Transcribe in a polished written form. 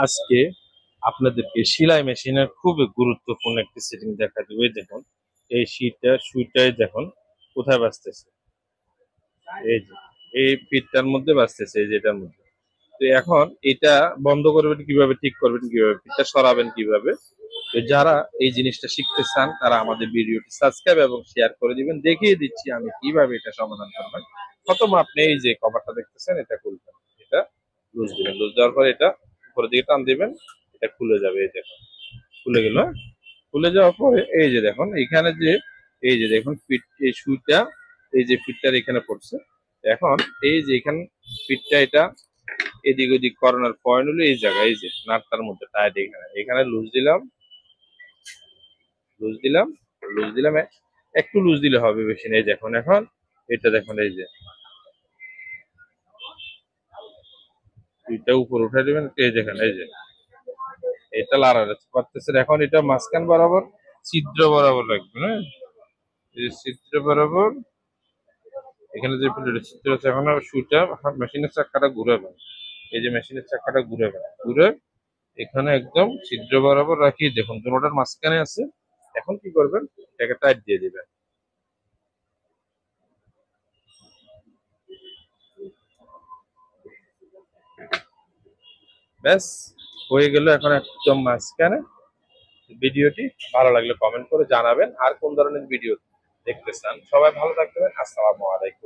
আজকে আপনাদেরকে সেলাই মেশিনের খুবই গুরুত্বপূর্ণ একটি সেটিং দেখা দেবে। দেখুন এই সুইটাই দেখুন কোথায় বাজতেছে, এই যে এই ফিটটার মধ্যে বাজতেছে, এই যেটার মধ্যে। তো এখন এটা বন্ধ করবেন কিভাবে, ঠিক করবেন কিভাবে, ফিটটা সরাবেন কিভাবে, তো যারা এই জিনিসটা শিখতে চান তারা আমাদের ভিডিওটি সাবস্ক্রাইব এবং শেয়ার করে দিবেন। দেখিয়ে দিচ্ছি আমি কিভাবে এটা সমাধান করবেন। প্রথম আপনি এই যে কভারটা দেখতেছেন এটা খুলবেন, এটা লুজ দিবেন, লুজ দেওয়ার পর এটা উপরের দিকে টান দিবেন, এটা খুলে যাবে। এই দেখুন খুলে গেল। খুলে যাওয়ার পরে এই যে দেখুন এখানে যে এই যে দেখুন ফিট, এই সুইটা এই যে ফিটটার এখানে পড়ছে। এখন এই যে এখানে ফিটটা এটা এদিক ওদিক করানোর পয়েন্ট হলো এই জায়গায়, এই যে নাটটার মধ্যে টাইট, এখানে এখানে লুজ দিলাম, লুজ দিলাম, লুজ দিলাম, একটু লুজ দিলে হবে, বেশি নেই। দেখুন এখন এটা দেখুন এই যে দুইটা উপর উঠে দিবেন, এই দেখেন এই যে এটা লাড়াতে পারতেছে। এখন এটা মাঝখান বরাবর ছিদ্র বরাবর রাখবেন, হ্যাঁ, এই যে ছিদ্র বরাবর এখানে যে প্লেটের ছিদ্র আছে, এখন সুইটা মেশিনের চাকাটা ঘুরাবেন, এই যে মেশিনের চাকাটা ঘুরাবেন, ঘুরে এখানে একদম ছিদ্র বরাবর রাখি। দেখুন দুটোটার মাঝখানে আছে। এখন কি করবেন, এটাকে টাইট দিয়ে দিবেন, ব্যাস হয়ে গেল। এখন একদম মাঝখানে। ভিডিওটি ভালো লাগলে কমেন্ট করে জানাবেন আর কোন ধরনের ভিডিও দেখতে চান। সবাই ভালো থাকবেন, আসসালামু আলাইকুম।